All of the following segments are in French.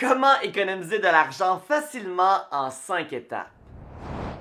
Comment économiser de l'argent facilement en 5 étapes?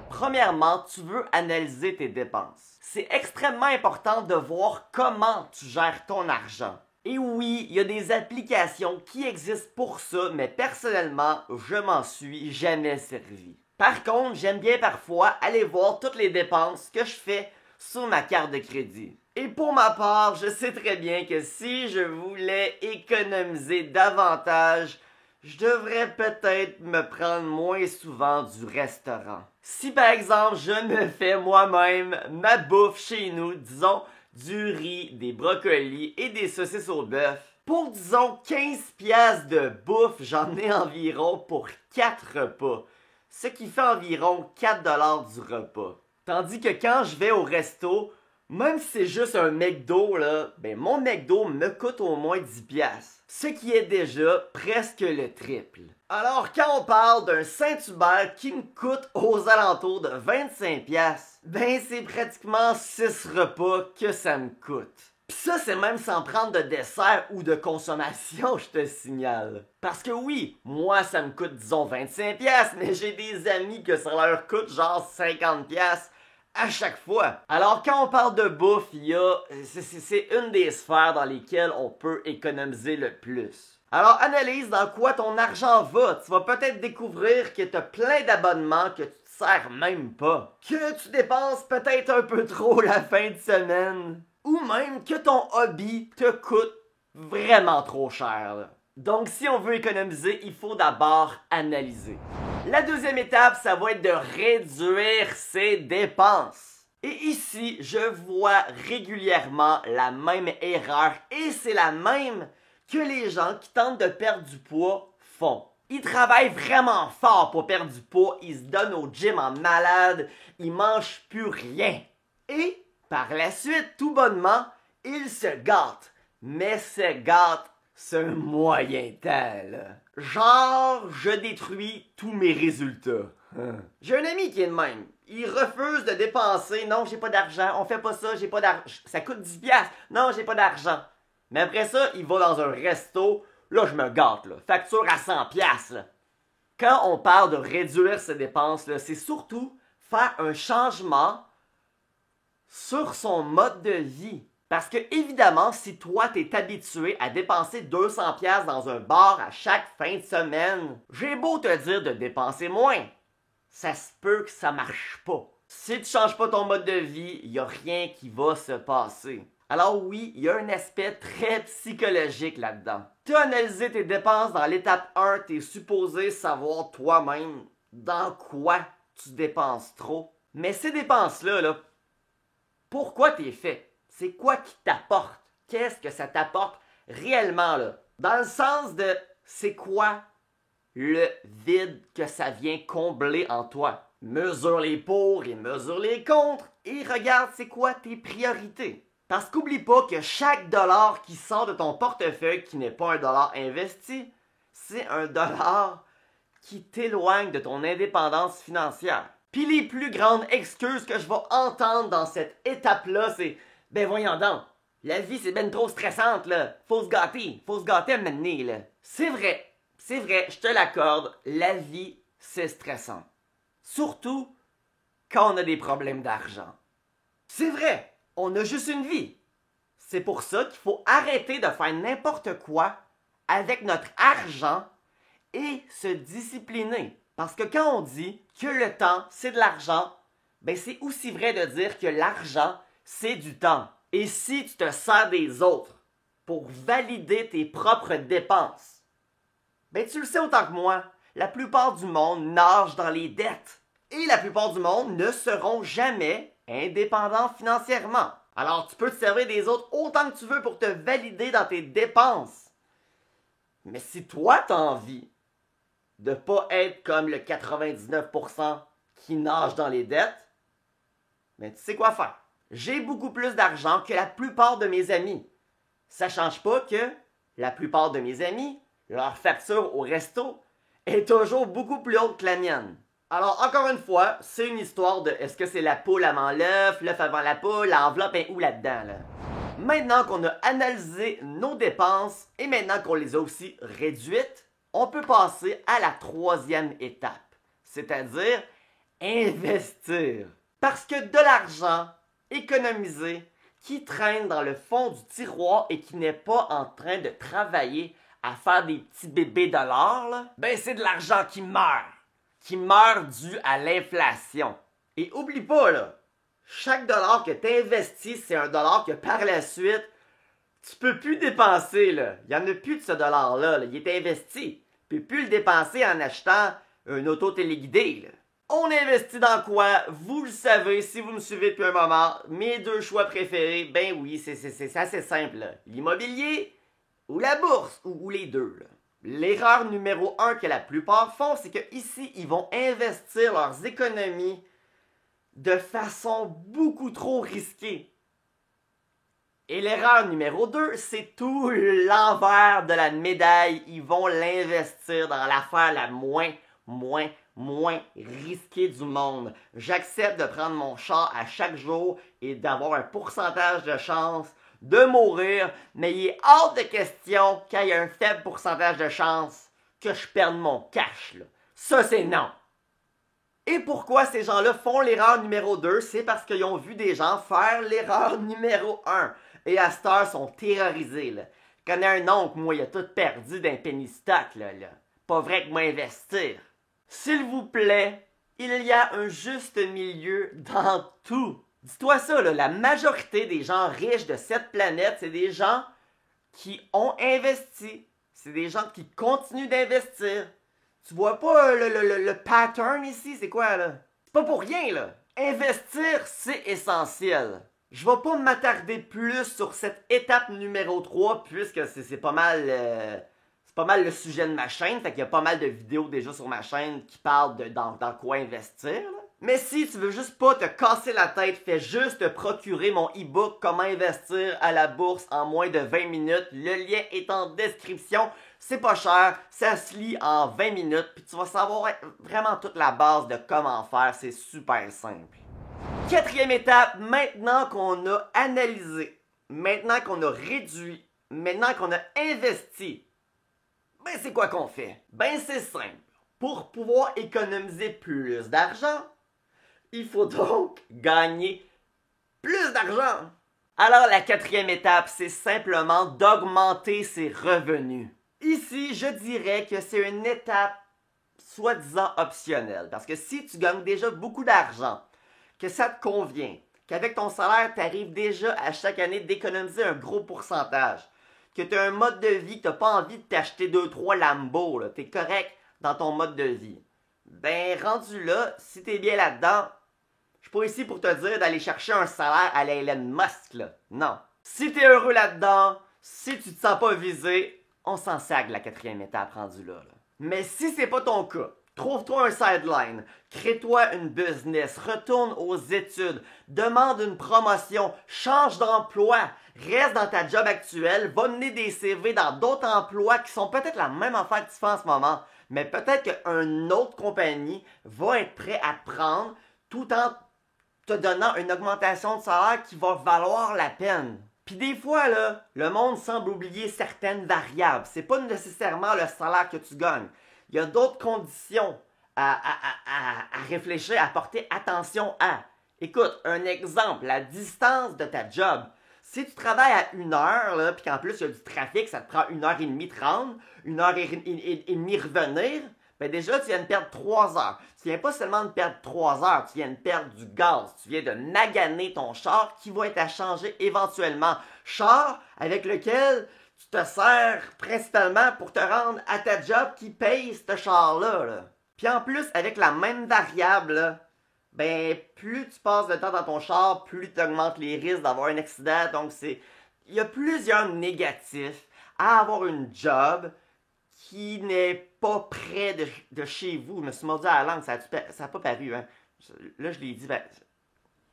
Premièrement, tu veux analyser tes dépenses. C'est extrêmement important de voir comment tu gères ton argent. Et oui, il y a des applications qui existent pour ça, mais personnellement, je m'en suis jamais servi. Par contre, j'aime bien parfois aller voir toutes les dépenses que je fais sur ma carte de crédit. Et pour ma part, je sais très bien que si je voulais économiser davantage, je devrais peut-être me prendre moins souvent du restaurant. Si par exemple, je me fais moi-même ma bouffe chez nous, disons du riz, des brocolis et des saucisses au bœuf, pour disons 15 piastres de bouffe, j'en ai environ pour 4 repas, ce qui fait environ 4 $ du repas. Tandis que quand je vais au resto, même si c'est juste un McDo, là, ben mon McDo me coûte au moins 10 piastres, ce qui est déjà presque le triple. Alors quand on parle d'un Saint-Hubert qui me coûte aux alentours de 25 piastres, ben c'est pratiquement 6 repas que ça me coûte. Pis ça, c'est même sans prendre de dessert ou de consommation, je te signale. Parce que oui, moi ça me coûte disons 25 piastres, mais j'ai des amis que ça leur coûte genre 50 piastres à chaque fois. Alors quand on parle de bouffe, c'est une des sphères dans lesquelles on peut économiser le plus. Alors analyse dans quoi ton argent va. Tu vas peut-être découvrir que tu as plein d'abonnements que tu te sers même pas. Que tu dépenses peut-être un peu trop la fin de semaine. Ou même que ton hobby te coûte vraiment trop cher. Là. Donc si on veut économiser, il faut d'abord analyser. La deuxième étape, ça va être de réduire ses dépenses. Et ici, je vois régulièrement la même erreur et c'est la même que les gens qui tentent de perdre du poids font. Ils travaillent vraiment fort pour perdre du poids, ils se donnent au gym en malade, ils mangent plus rien. Et par la suite, tout bonnement, ils se gâtent. Mais se gâtent ce moyen temps, là. Genre, je détruis tous mes résultats. J'ai un ami qui est de même. Il refuse de dépenser. Non, j'ai pas d'argent. On fait pas ça, j'ai pas d'argent. Ça coûte 10 piastres. Non, j'ai pas d'argent. Mais après ça, il va dans un resto. Là, je me gâte, là. Facture à 100 piastres, là. Quand on parle de réduire ses dépenses, là, c'est surtout faire un changement sur son mode de vie. Parce que, évidemment, si toi, t'es habitué à dépenser 200 piastres dans un bar à chaque fin de semaine, j'ai beau te dire de dépenser moins. Ça se peut que ça marche pas. Si tu changes pas ton mode de vie, il y a rien qui va se passer. Alors oui, il y a un aspect très psychologique là-dedans. Tu as analysé tes dépenses dans l'étape 1, tu es supposé savoir toi-même dans quoi tu dépenses trop. Mais ces dépenses-là, là, pourquoi tu es fait? C'est quoi qui t'apporte? Qu'est-ce que ça t'apporte réellement, là? Dans le sens de, c'est quoi le vide que ça vient combler en toi? Mesure les pour et mesure les contre et regarde c'est quoi tes priorités. Parce qu'oublie pas que chaque dollar qui sort de ton portefeuille, qui n'est pas un dollar investi, c'est un dollar qui t'éloigne de ton indépendance financière. Puis les plus grandes excuses que je vais entendre dans cette étape-là, c'est « Ben voyons donc, la vie c'est ben trop stressante là, faut se gâter à un moment donné là. » C'est vrai, je te l'accorde, la vie c'est stressant. Surtout quand on a des problèmes d'argent. C'est vrai, on a juste une vie. C'est pour ça qu'il faut arrêter de faire n'importe quoi avec notre argent et se discipliner. Parce que quand on dit que le temps c'est de l'argent, ben c'est aussi vrai de dire que l'argent c'est du temps. Et si tu te sers des autres pour valider tes propres dépenses, ben tu le sais autant que moi, la plupart du monde nage dans les dettes. Et la plupart du monde ne seront jamais indépendants financièrement. Alors tu peux te servir des autres autant que tu veux pour te valider dans tes dépenses. Mais si toi t'as envie de pas être comme le 99% qui nage dans les dettes, ben tu sais quoi faire. J'ai beaucoup plus d'argent que la plupart de mes amis. Ça change pas que la plupart de mes amis, leur facture au resto est toujours beaucoup plus haute que la mienne. Alors encore une fois, c'est une histoire de est-ce que c'est la poule avant l'œuf avant la poule, l'enveloppe est où là-dedans là? Maintenant qu'on a analysé nos dépenses et maintenant qu'on les a aussi réduites, on peut passer à la troisième étape, c'est-à-dire investir. Parce que de l'argent économisé qui traîne dans le fond du tiroir et qui n'est pas en train de travailler à faire des petits bébés dollars, là, ben c'est de l'argent qui meurt dû à l'inflation. Et oublie pas, là, chaque dollar que tu investis, c'est un dollar que par la suite, tu peux plus dépenser, là. Il n'y en a plus de ce dollar-là, là. Il est investi. Tu peux plus le dépenser en achetant une auto téléguidée, là. On investit dans quoi? Vous le savez, si vous me suivez depuis un moment, mes deux choix préférés, ben oui, c'est assez simple, là. L'immobilier ou la bourse, ou les deux, là. L'erreur numéro 1 que la plupart font, c'est que ici, ils vont investir leurs économies de façon beaucoup trop risquée. Et l'erreur numéro 2, c'est tout l'envers de la médaille. Ils vont l'investir dans l'affaire la moins risquée du monde. J'accepte de prendre mon char à chaque jour et d'avoir un pourcentage de chance de mourir, mais il est hors de question qu'il y ait un faible pourcentage de chance que je perde mon cash, là. Ça, c'est non. Et pourquoi ces gens-là font l'erreur numéro 2? C'est parce qu'ils ont vu des gens faire l'erreur numéro 1. Et à cette heure, sont terrorisés, là. Je connais un oncle, moi, il a tout perdu d'un penny stock, là. Pas vrai que moi investir. S'il vous plaît, il y a un juste milieu dans tout. Dis-toi ça, là, la majorité des gens riches de cette planète, c'est des gens qui ont investi. C'est des gens qui continuent d'investir. Tu vois pas le pattern ici? C'est quoi, là? C'est pas pour rien, là. Investir, c'est essentiel. Je vais pas m'attarder plus sur cette étape numéro 3, puisque c'est pas mal... c'est pas mal le sujet de ma chaîne, fait qu'il y a pas mal de vidéos déjà sur ma chaîne qui parlent de dans quoi investir, là. Mais si tu veux juste pas te casser la tête, fais juste te procurer mon e-book Comment investir à la bourse en moins de 20 minutes. Le lien est en description. C'est pas cher, ça se lit en 20 minutes, puis tu vas savoir vraiment toute la base de comment faire. C'est super simple. Quatrième étape, maintenant qu'on a analysé, maintenant qu'on a réduit, maintenant qu'on a investi, ben c'est quoi qu'on fait? Ben c'est simple. Pour pouvoir économiser plus d'argent, il faut donc gagner plus d'argent. Alors la quatrième étape, c'est simplement d'augmenter ses revenus. Ici, je dirais que c'est une étape soi-disant optionnelle. Parce que si tu gagnes déjà beaucoup d'argent, que ça te convient, qu'avec ton salaire, tu arrives déjà à chaque année d'économiser un gros pourcentage, que tu as un mode de vie, que tu n'as pas envie de t'acheter 2-3 Lambo, tu es correct dans ton mode de vie. Ben, rendu là, si tu es bien là-dedans, je suis pas ici pour te dire d'aller chercher un salaire à la Elon Musk, là. Non. Si tu es heureux là-dedans, si tu te sens pas visé, on s'en sac la quatrième étape rendue là. Mais si c'est pas ton cas, trouve-toi un sideline, crée-toi une business, retourne aux études, demande une promotion, change d'emploi, reste dans ta job actuelle, va mener des CV dans d'autres emplois qui sont peut-être la même affaire que tu fais en ce moment, mais peut-être qu'une autre compagnie va être prêt à te prendre tout en te donnant une augmentation de salaire qui va valoir la peine. Puis des fois, là, le monde semble oublier certaines variables. C'est pas nécessairement le salaire que tu gagnes. Il y a d'autres conditions à réfléchir, à porter attention à. Écoute, un exemple, la distance de ta job. Si tu travailles à 1 heure, là, puis qu'en plus il y a du trafic, ça te prend 1h30 te rendre, 1h30 revenir, ben déjà tu viens de perdre 3 heures. Tu viens pas seulement de perdre 3 heures, tu viens de perdre du gaz. Tu viens de maganer ton char qui va être à changer éventuellement. Char avec lequel tu te sers principalement pour te rendre à ta job qui paye ce char-là. Là. Puis en plus, avec la même variable, là, ben plus tu passes de temps dans ton char, plus tu augmentes les risques d'avoir un accident. Donc il y a plusieurs négatifs à avoir une job qui n'est pas près de chez vous. Je me suis mordu à la langue, ça n'a pas paru. Hein. Là, je l'ai dit. Ben...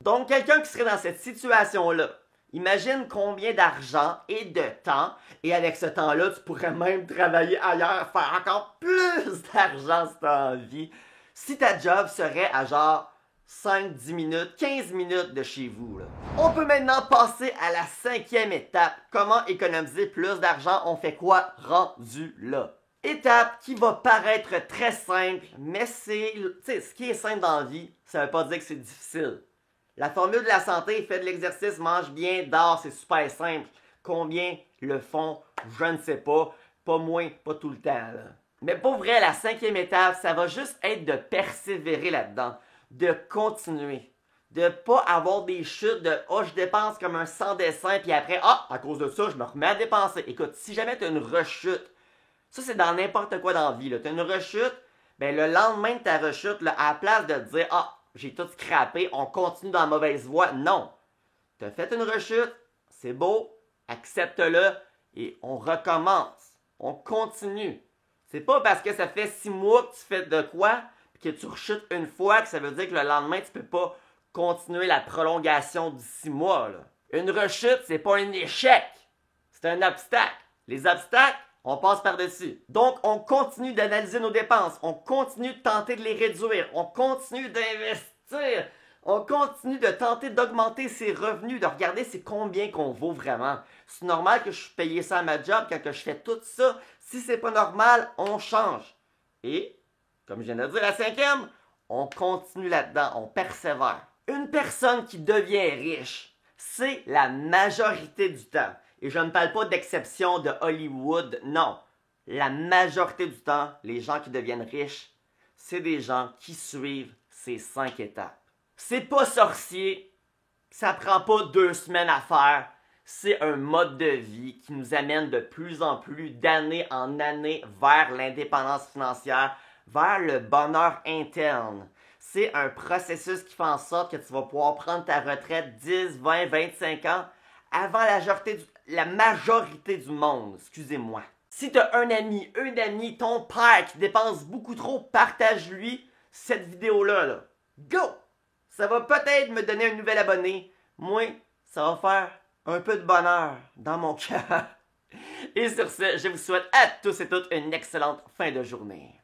Donc, quelqu'un qui serait dans cette situation-là, imagine combien d'argent et de temps, et avec ce temps-là, tu pourrais même travailler ailleurs, faire encore plus d'argent si tu as envie, si ta job serait à genre 5, 10 minutes, 15 minutes de chez vous. Là. On peut maintenant passer à la 5e étape. Comment économiser plus d'argent? On fait quoi rendu là? Étape qui va paraître très simple, mais ce qui est simple dans la vie, ça veut pas dire que c'est difficile. La formule de la santé, fais de l'exercice, mange bien, dors, c'est super simple. Combien le font, je ne sais pas. Pas moins, pas tout le temps. Là. Mais pour vrai, la 5e étape, ça va juste être de persévérer là-dedans, de continuer. De pas avoir des chutes de « Oh, je dépense comme un sans dessin, puis après, ah, à cause de ça, je me remets à dépenser. » Écoute, si jamais tu as une rechute, ça c'est dans n'importe quoi dans la vie. Tu as une rechute, ben le lendemain de ta rechute, là, à la place de te dire « Ah, j'ai tout scrappé, on continue dans la mauvaise voie. » Non. Tu as fait une rechute, c'est beau, accepte-le et on recommence. On continue. C'est pas parce que ça fait 6 mois que tu fais de quoi, puis que tu rechutes une fois, que ça veut dire que le lendemain, tu peux pas continuer la prolongation du 6 mois. Là. Une rechute, c'est pas un échec. C'est un obstacle. Les obstacles, on passe par-dessus. Donc, on continue d'analyser nos dépenses. On continue de tenter de les réduire. On continue d'investir. On continue de tenter d'augmenter ses revenus, de regarder c'est combien qu'on vaut vraiment. C'est normal que je suis payé ça à ma job quand que je fais tout ça. Si c'est pas normal, on change. Et, comme je viens de dire, la 5e, on continue là-dedans, on persévère. Une personne qui devient riche, c'est la majorité du temps. Et je ne parle pas d'exception de Hollywood, non. La majorité du temps, les gens qui deviennent riches, c'est des gens qui suivent ces 5 étapes. C'est pas sorcier, ça prend pas 2 semaines à faire. C'est un mode de vie qui nous amène de plus en plus d'année en année vers l'indépendance financière, vers le bonheur interne. C'est un processus qui fait en sorte que tu vas pouvoir prendre ta retraite 10, 20, 25 ans avant la majorité du monde. Excusez-moi. Si tu as un ami, une amie, ton père qui dépense beaucoup trop, partage-lui cette vidéo-là. Là. Go! Ça va peut-être me donner un nouvel abonné. Moi, ça va faire un peu de bonheur dans mon cœur. Et sur ce, je vous souhaite à tous et toutes une excellente fin de journée.